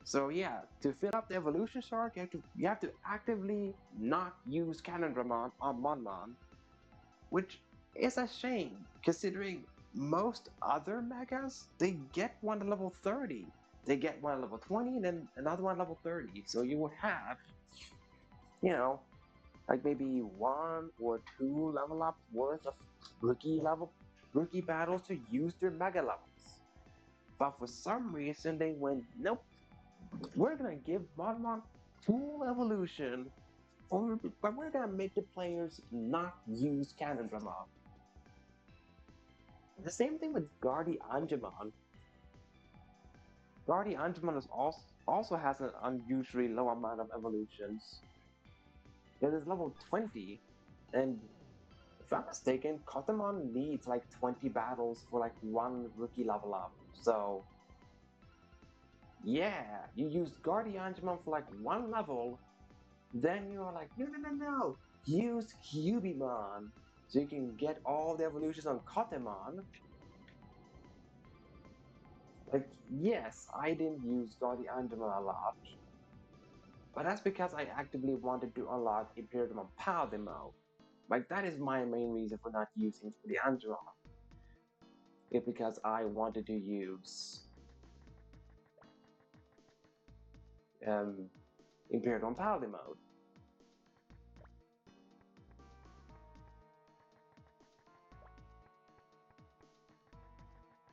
So yeah, to fill up the evolution shark, you have to actively not use Cannon Dramon on Monmon, which is a shame considering most other megas they get one at level 30. They get one at level 20 and then another one at level 30. So you would have, you know, like maybe one or two level ups worth of rookie battles to use their mega levels. But for some reason they went, nope, we're gonna give Monmon full evolution, but we're gonna make the players not use Cannon Dramon. The same thing with Guardi Angemon. Guardi Angemon is also has an unusually low amount of evolutions. It is level 20, and if I'm mistaken, Kotamon needs like 20 battles for like one rookie level up. So yeah, you use Guardi Angemon for like one level, then you're like, no, no, no, no, use Cubimon. So you can get all the evolutions on Kotamon. Like, yes, I didn't use Guardi Angemon a lot, but that's because I actively wanted to unlock Imperium Paladin mode. Like, that is my main reason for not using the Angemon. It's because I wanted to use um, Imperium Paladin mode.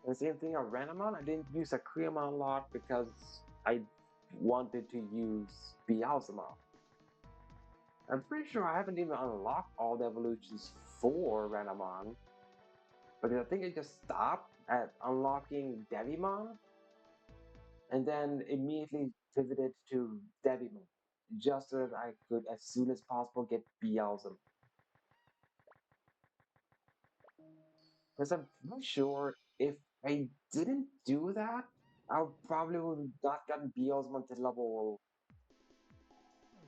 And same thing on Renamon, I didn't use Akuyamon a lot because I wanted to use Beelzemon. I'm pretty sure I haven't even unlocked all the evolutions for Renamon, because I think I just stopped at unlocking Devimon and then immediately pivoted to Devimon, just so that I could, as soon as possible, get Beelzemon. Because I'm pretty sure if I didn't do that, I probably would have not gotten Beelzemon to level,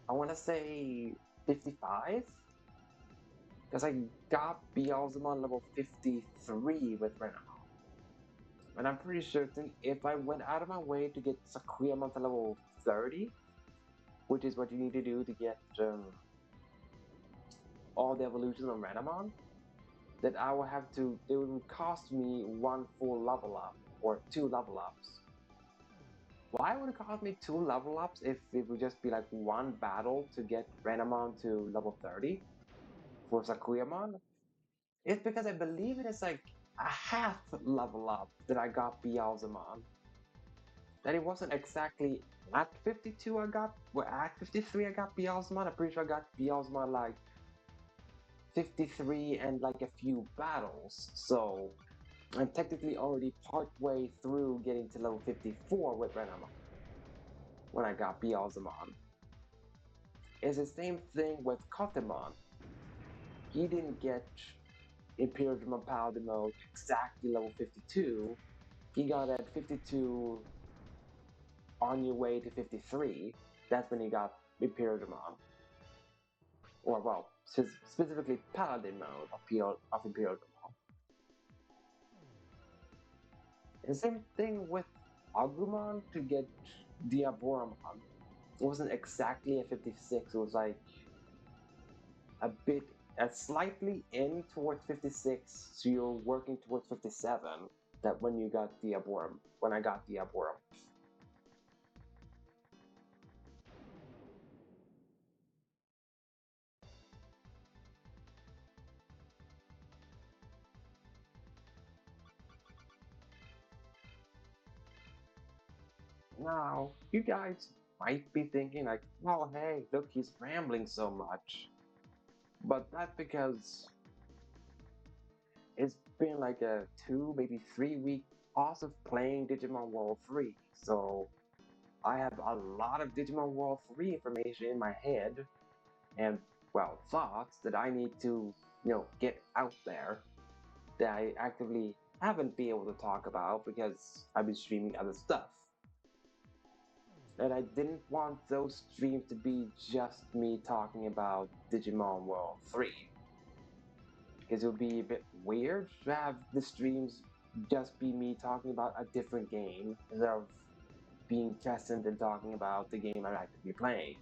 I want to say 55? Because I got Beelzemon level 53 with Renamon. And I'm pretty certain if I went out of my way to get Sakuyamon to level 30, which is what you need to do to get all the evolutions on Renamon, that I will have to, it would cost me one full level up, or two level ups. Why would it cost me two level ups if it would just be like one battle to get Renamon to level 30 for Sakuyamon? It's because I believe it is like a half level up that I got Beelzemon. That it wasn't exactly at 52 I got, well, at 53 I got Beelzemon. I'm pretty sure I got Beelzemon like 53 and like a few battles. So I'm technically already part way through getting to level 54 with Renamon when I got Beelzemon. It's the same thing with Kotemon. He didn't get Imperial Paladin mode exactly level 52. He got at 52 on your way to 53. That's when he got Imperial Mode. Or, well, specifically Paladin mode of Imperial Mode. And same thing with Agumon to get Diaboromon. It wasn't exactly a 56, it was like a bit, slightly in towards 56, so you're working towards 57. That when you got Diaborom, when I got Diaborom. Now, you guys might be thinking like, well, hey, look, he's rambling so much. But that's because it's been like a 2, maybe 3 week pause of playing Digimon World 3. So I have a lot of Digimon World 3 information in my head and, well, thoughts that I need to, get out there that I actively haven't been able to talk about because I've been streaming other stuff. And I didn't want those streams to be just me talking about Digimon World 3. Because it would be a bit weird to have the streams just be me talking about a different game instead of being present and talking about the game I'm actively playing.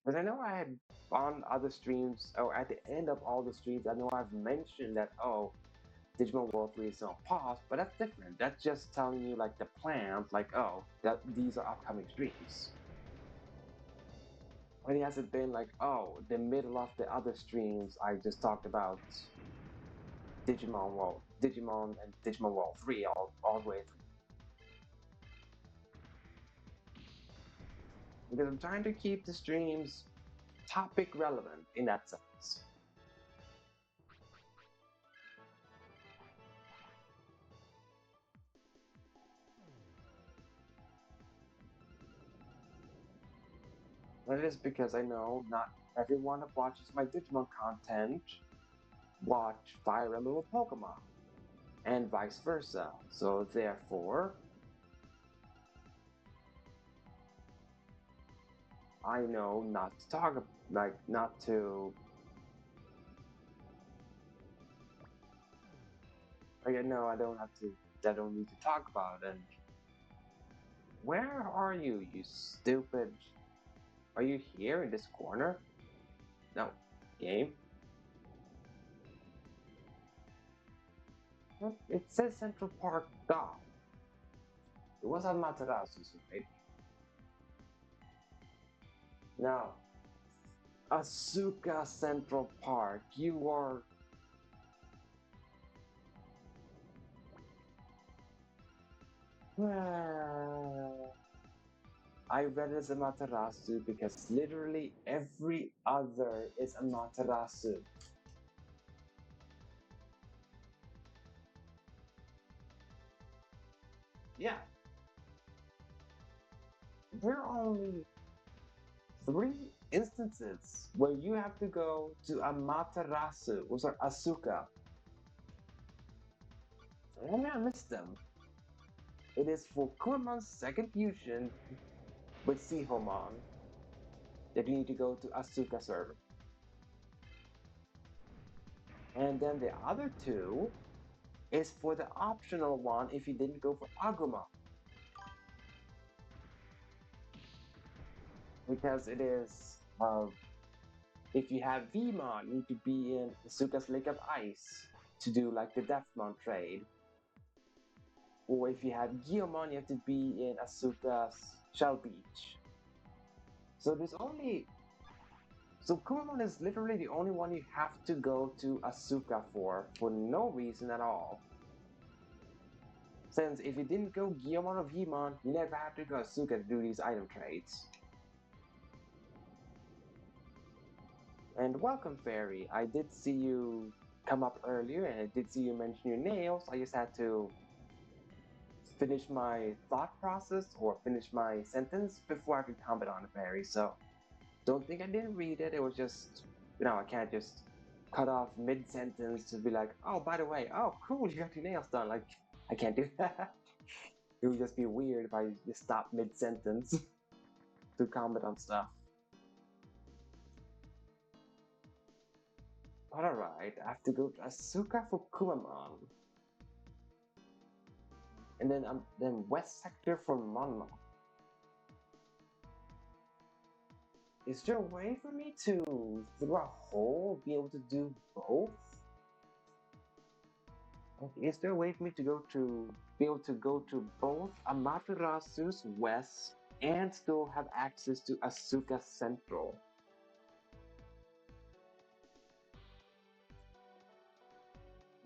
Because I know I had on other streams, or at the end of all the streams, I know I've mentioned that, oh, Digimon World 3 is on pause, but that's different. That's just telling you like the plans, like, oh, that these are upcoming streams. But it hasn't been like, oh, the middle of the other streams I just talked about Digimon and Digimon World 3 all the way through. Because I'm trying to keep the streams topic relevant in that sense. And it is because I know not everyone that watches my Digimon content watch Fire Emblem or Pokemon, and vice versa. So therefore, I know not to talk, like not to. Like I know I don't have to. I don't need to talk about it. And where are you, you stupid? Are you here in this corner? No, game. It says Central Park Dock. It was on Materasu's, right? Now, Asuka Central Park. You are. I read it as a Materasu because literally every other is a Materasu. Yeah. There are only 3 instances where you have to go to a Materasu, or sorry, Asuka. And I missed them. It is for Kumamon's second fusion with Sihomon that you need to go to Asuka server. And then the other 2 is for the optional one if you didn't go for Agumon. Because it is if you have Vmon, you need to be in Asuka's Lake of Ice to do like the Deathmon trade. Or if you have Gyomon, you have to be in Asuka's Shell Beach. So there's only. So Kumamon is literally the only one you have to go to Asuka for no reason at all. Since if you didn't go Gyomon or Vmon, you never have to go Asuka to do these item trades. And welcome, Fairy. I did see you come up earlier, and I did see you mention your nails. I just had to finish my thought process or finish my sentence before I could comment on it, Fairy. So don't think I didn't read it. It was just, I can't just cut off mid sentence to be like, oh, by the way, oh, cool, you got your nails done. Like, I can't do that. It would just be weird if I just stopped mid sentence to comment on stuff. But alright, I have to go to Asuka for Kumamon. And then West Sector for Monmon. Is there a way for me to, through a hole, be able to do both? Is there a way for me to be able to go to both Amaterasu's West and still have access to Asuka Central?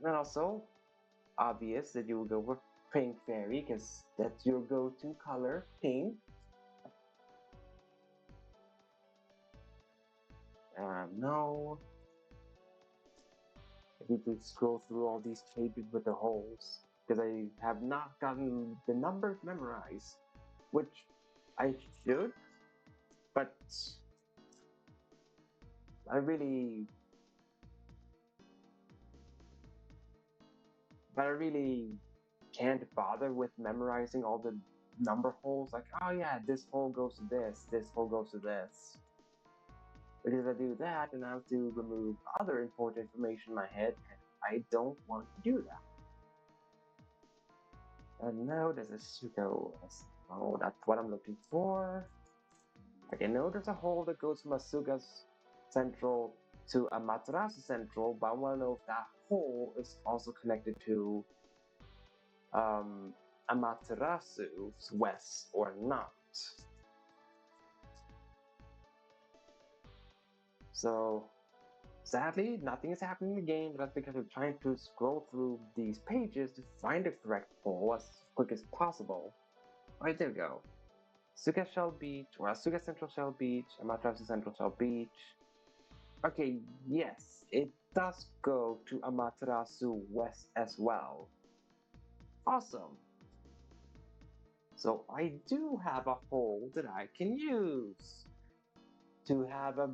And also, obvious that you will go with Pink Fairy because that's your go-to color, pink. No. I need to scroll through all these pages with the holes because I have not gotten the numbers memorized, which I should, but I really, can't bother with memorizing all the number holes. Like, oh yeah, this hole goes to this hole goes to this. Because if I do that, then I have to remove other important information in my head, and I don't want to do that. And now there's a Sugo. Oh, that's what I'm looking for. Okay, know there's a hole that goes from Asuga's Central to Amaterasu Central, but I want to know if that hole is also connected to Amaterasu's West or not. So, sadly, nothing is happening in the game, but that's because I'm trying to scroll through these pages to find the correct hole as quick as possible. Alright, there we go. Asuka Shell Beach, or Asuka Central Shell Beach, Amaterasu Central Shell Beach. Okay, yes, it does go to Amaterasu West as well. Awesome. So I do have a hole that I can use to have a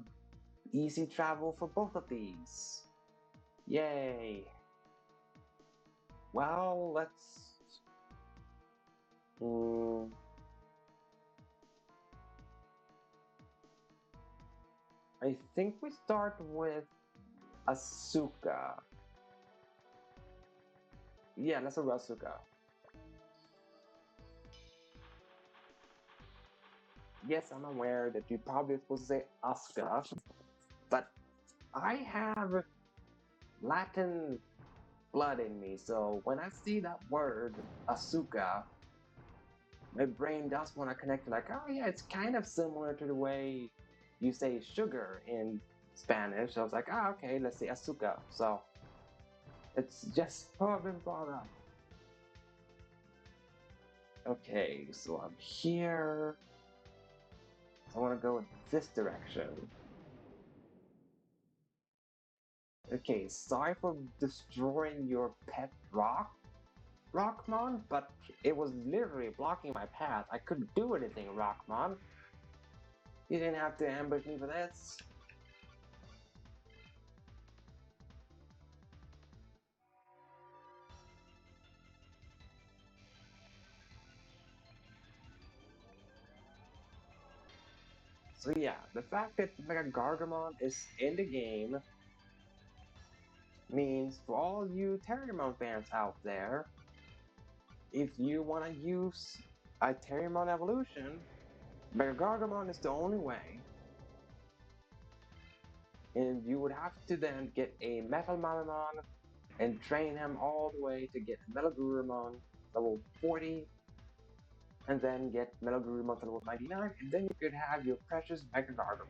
easy travel for both of these. Yay. Well, let's... I think we start with Asuka. Yeah, let's go Asuka. Yes, I'm aware that you're probably supposed to say Asuka, but I have Latin blood in me, so when I see that word, Asuka, my brain does want to connect, like, oh yeah, it's kind of similar to the way you say sugar in Spanish. So I was like, oh, okay, let's say Asuka. So it's just been brought up. Okay, so I'm here. So I want to go in this direction. Okay, sorry for destroying your pet Rockmon, but it was literally blocking my path. I couldn't do anything, Rockmon. You didn't have to ambush me for this. So yeah, the fact that Mega Gargamon is in the game means for all you Terriermon fans out there, if you want to use a Terriermon evolution, Mega Gargamon is the only way. And you would have to then get a Metal Malamon and train him all the way to get Metal Gurumon level 40, and then get Metal Gurumon to level 99, and then you could have your precious Mega Gargamon.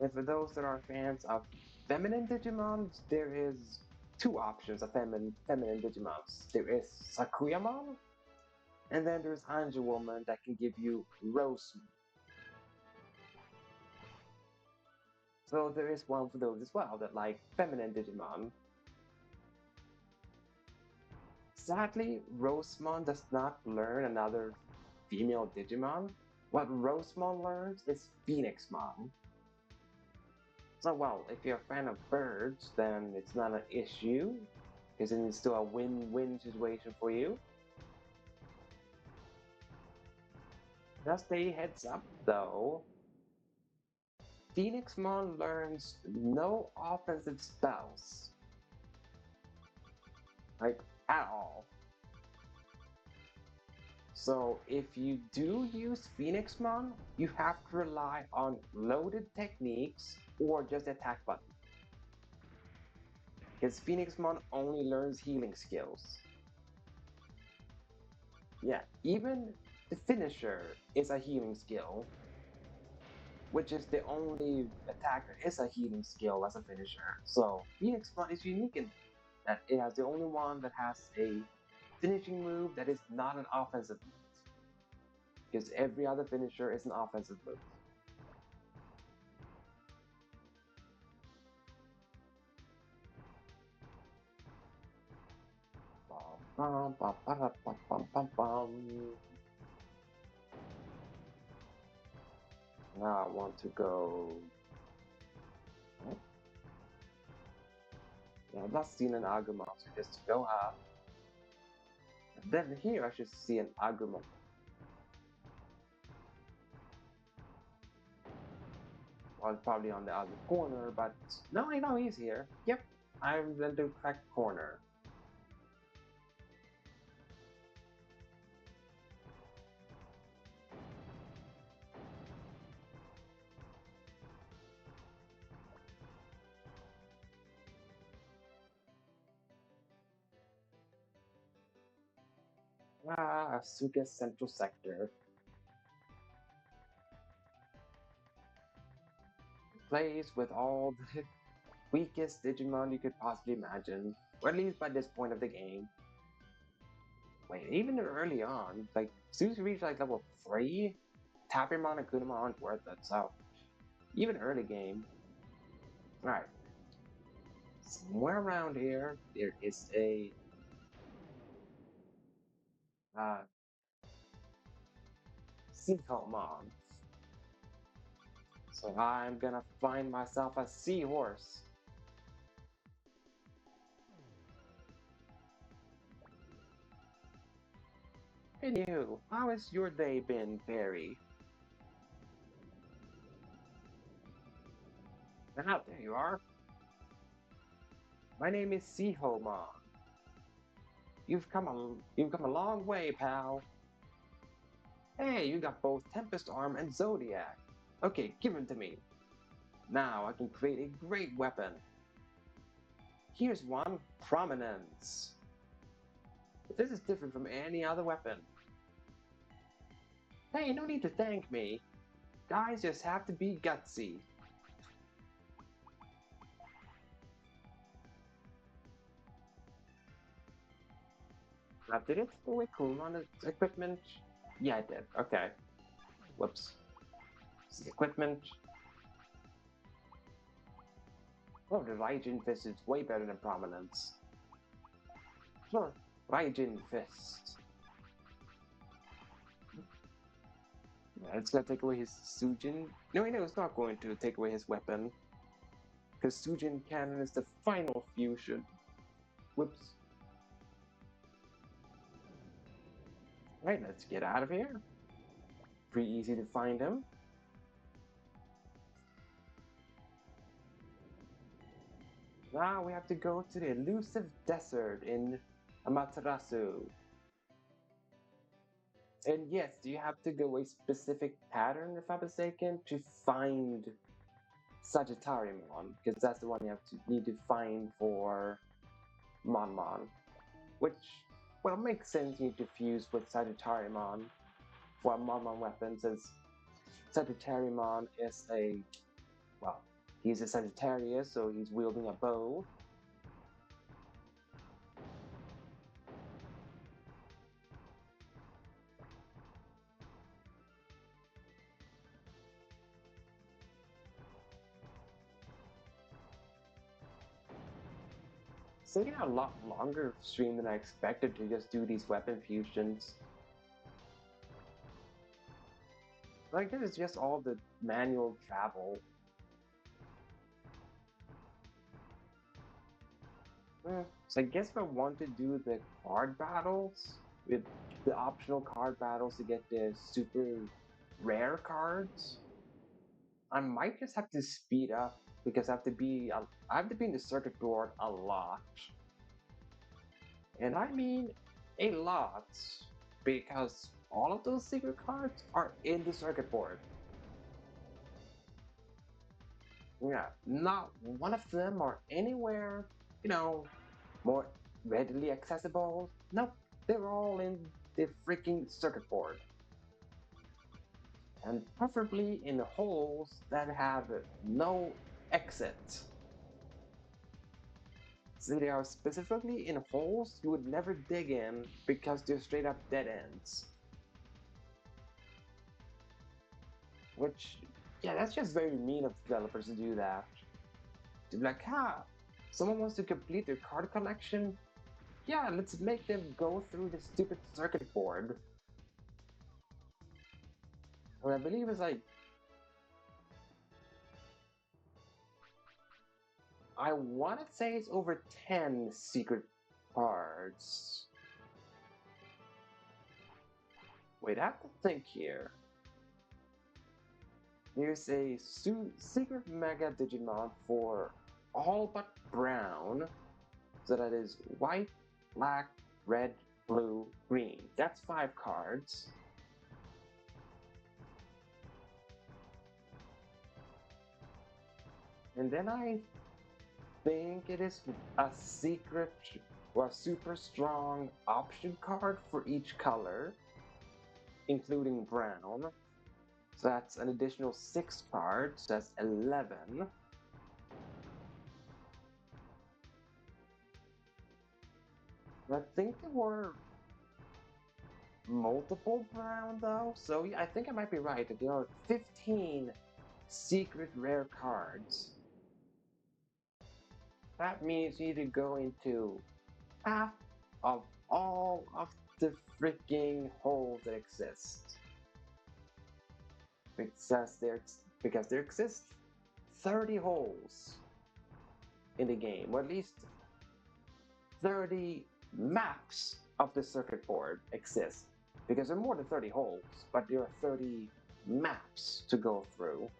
And for those that are fans of feminine Digimons, there is two options of feminine Digimons. There is Sakuyamon, and then there's Anju Woman that can give you Rose. So there is one for those as well that like feminine Digimon. Sadly, Rosemon does not learn another female Digimon. What Rosemon learns is Phoenixmon. So, well, if you're a fan of birds, then it's not an issue, because it's still a win-win situation for you. Just a heads up, though, Phoenixmon learns no offensive spells. Like, at all. So, if you do use Phoenixmon, you have to rely on loaded techniques or just attack button. Because Phoenixmon only learns healing skills. Yeah, even the finisher is a healing skill, which is the only attack that is a healing skill as a finisher. So Phoenixmon is unique in that it has the only one that has a finishing move that is not an offensive move. Because every other finisher is an offensive move. Bum, bum, bum, bum, bum, bum, bum. Now I want to go. Yeah, I've not seen an Agumon, so just go up. And then here I should see an Agumon. Well, probably on the other corner, but no, I know he's here. Yep, I'm in the correct corner. Ah, Asuka's central sector. Place with all the weakest Digimon you could possibly imagine, or at least by this point of the game. Wait, even early on, like, as soon as you reach like level 3, Tapirmon and Kunamon aren't worth it, so even early game. Alright, somewhere around here, there is a uh, Seacoamon. So I'm gonna find myself a seahorse. And you, how has your day been, Barry? Ah, there you are. My name is Seahomon. You've come a long way, pal. Hey, you got both Tempest Arm and Zodiac. Okay, give them to me. Now I can create a great weapon. Here's one, Prominence. This is different from any other weapon. Hey, no need to thank me. Guys just have to be gutsy. Now, did it throw away Kumon's equipment? Yeah, I did. Okay. Whoops. This is equipment. Oh, the Raijin Fist is way better than Prominence. Sure. Raijin Fist. Yeah, it's gonna take away his Sujin. No, I know it's not going to take away his weapon. Because Sujin Cannon is the final fusion. Whoops. Right, let's get out of here. Pretty easy to find him. Now we have to go to the elusive desert in Amaterasu. And yes, you have to go a specific pattern, if I'm mistaken, to find Sagittariumon, because that's the one you need to find for Monmon. Which, well, makes sense you need to fuse with Sagittariumon for a Monmon weapon, since Sagittariumon is well, he's a Sagittarius, so he's wielding a bow. It's taking a lot longer stream than I expected to just do these weapon fusions. Like, this is just all the manual travel. So I guess if I want to do the card battles, with the optional card battles to get the super rare cards, I might just have to speed up because I have to be in the circuit board a lot. And I mean a lot, because all of those secret cards are in the circuit board. Yeah, not one of them are anywhere, more readily accessible. Nope, they're all in the freaking circuit board. And preferably in holes that have no exit. So they are specifically in holes you would never dig in because they're straight up dead ends. Which, yeah, that's just very mean of developers to do that. To be like, someone wants to complete their card collection? Yeah, let's make them go through the stupid circuit board. And I believe it's like, I want to say it's over 10 secret cards. Wait, I have to think here. Here's a secret Mega Digimon for all but brown. So that is white, black, red, blue, green. That's 5 cards. And then I think it is a secret or a super strong option card for each color, including brown. So that's an additional 6 cards. That's 11. I think there were multiple brown though, so yeah, I think I might be right. There are 15 secret rare cards. That means you need to go into half of all of the freaking holes that exist. Because there exist 30 holes in the game, or at least 30 maps of the circuit board exist. Because there are more than 30 holes, but there are 30 maps to go through.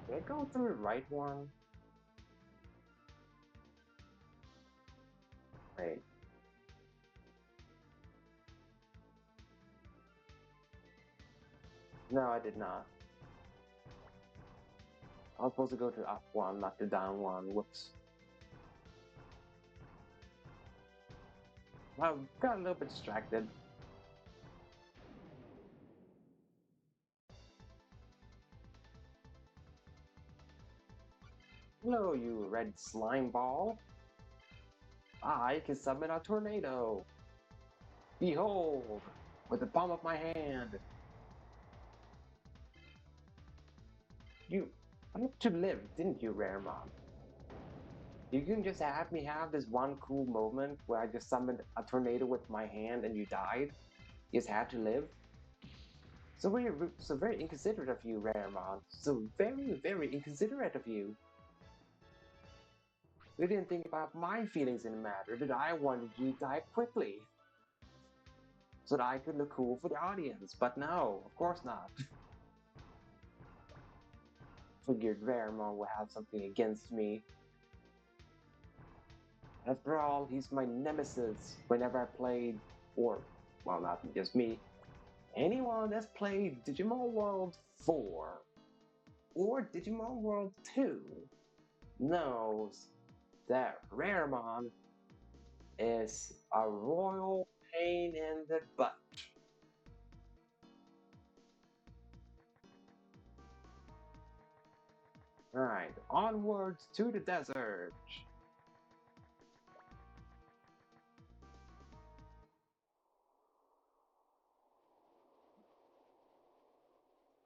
Did I go through the right one? Wait. No, I did not. I was supposed to go to the up one, not the down one. Whoops. I got a little bit distracted. Hello, you red slime ball. I can summon a tornado. Behold, with the palm of my hand. You wanted to live, didn't you, Rare Mom? You can just have me have this one cool moment where I just summoned a tornado with my hand and you died. You just had to live. So very inconsiderate of you, Rare Mom. So very, very inconsiderate of you. You didn't think about my feelings in the matter, that I wanted you to die quickly. So that I could look cool for the audience. But no, of course not. Figured Raremon would have something against me. After all, he's my nemesis whenever I played, or, well, not just me, anyone that's played Digimon World 4 or Digimon World 2 knows that Raremon is a royal pain in the butt. Alright, onwards to the desert.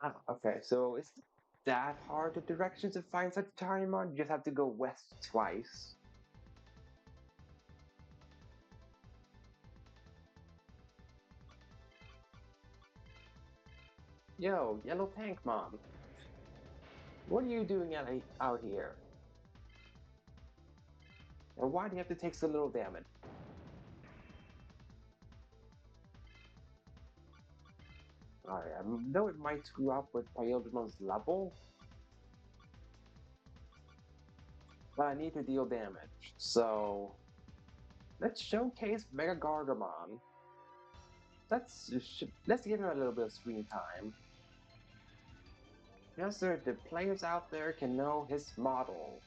Ah, okay, so it's that hard the directions to find such Tarimon? You just have to go west twice. Yo, Yellow Tank Mom, what are you doing out here? And why do you have to take so little damage? Alright, I know it might screw up with Pyodemon's level, but I need to deal damage, so let's showcase Mega Gargamon. Let's give him a little bit of screen time. Just so the players out there can know his model.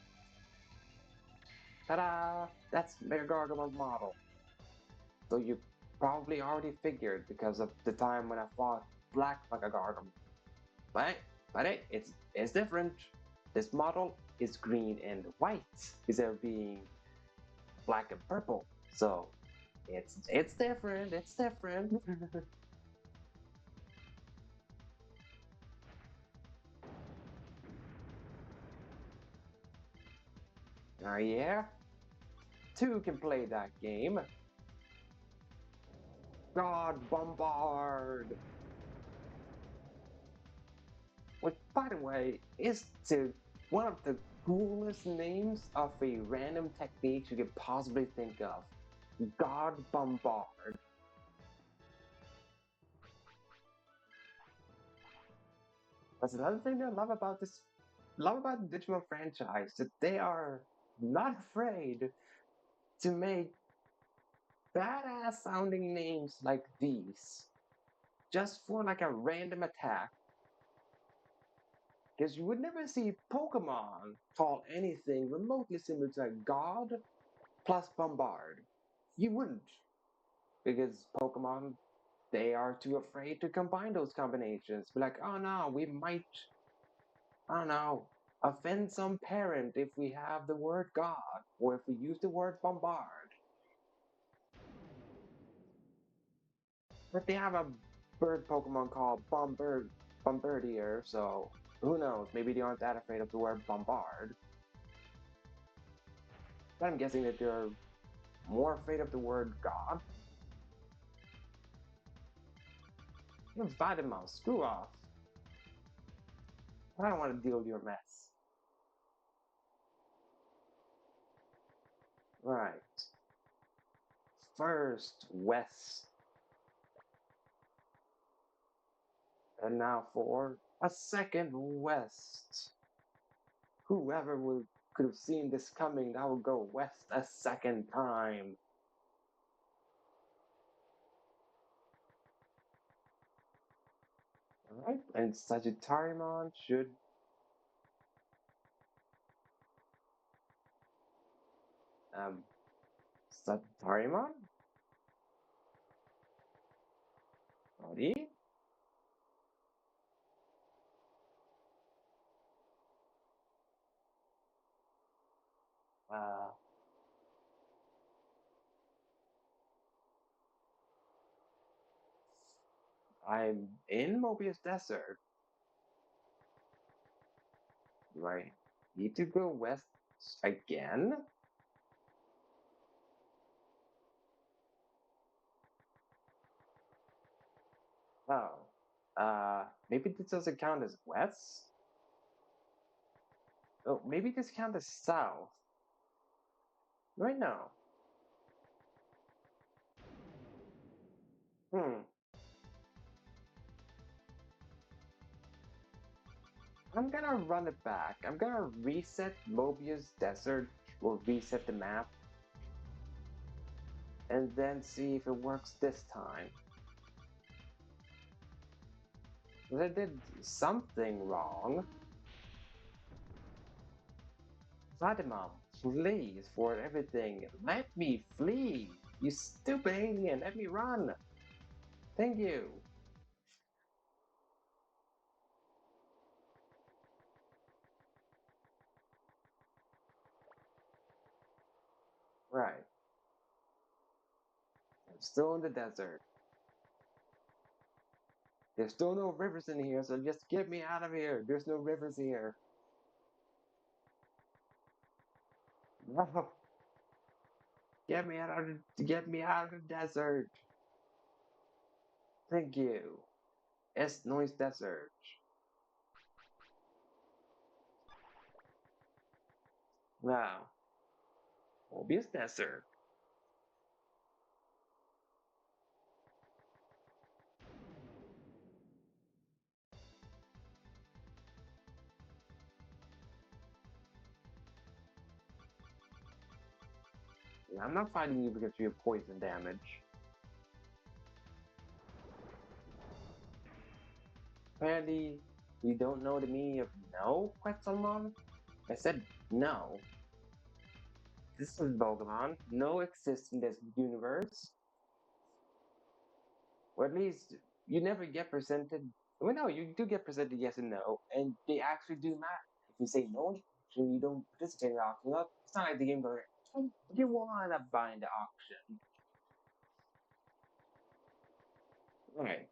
Ta-da! That's Mega Gargamon's model. So you probably already figured because of the time when I fought Black Mega Gargamon. But it's different. This model is green and white instead of being black and purple. So it's different. It's different. Oh yeah, two can play that game. God Bombard. which, by the way, is one of the coolest names of a random technique you could possibly think of. God Bombard. That's another thing I love about the Digimon franchise, that they are not afraid to make badass sounding names like these just for like a random attack. Because you would never see Pokemon call anything remotely similar to a God plus Bombard. You wouldn't. Because Pokemon, they are too afraid to combine those combinations. Be like, oh no, we might, I don't know, offend some parent if we have the word God, or if we use the word Bombard. But they have a bird Pokemon called Bombardier, so who knows? Maybe they aren't that afraid of the word Bombard. But I'm guessing that they're more afraid of the word God. You're Vitamouse, screw off. I don't want to deal with your mess. Right. First, west. And now for a second west. Whoever could have seen this coming, that would go west a second time. Alright, and Sagittariumon should... Sagittariumon? Ready? Uh, I'm in Mobius Desert. Do I need to go west again? Oh. Maybe this doesn't count as west? Oh, maybe this counts as south. Right now. Hmm. I'm gonna run it back. I'm gonna reset Mobius Desert, or reset the map, and then see if it works this time. But I did something wrong. Fatima, please, for everything, let me flee! You stupid alien, let me run! Thank you! Right. I'm still in the desert. There's still no rivers in here, so just get me out of here. There's no rivers here. No. Get me out of the desert. Thank you. Es noise desert. Now, Mobius Desert. I'm not fighting you because you have poison damage. Apparently, you don't know the meaning of no, Quetzalmon? I said no. This is Pokemon. No exists in this universe. Or at least, you never get presented... Well, no, you do get presented yes and no, and they actually do matter. If you say no to auction, you don't participate in the auction. Well, it's not like the game where you want to buy the auction. Right.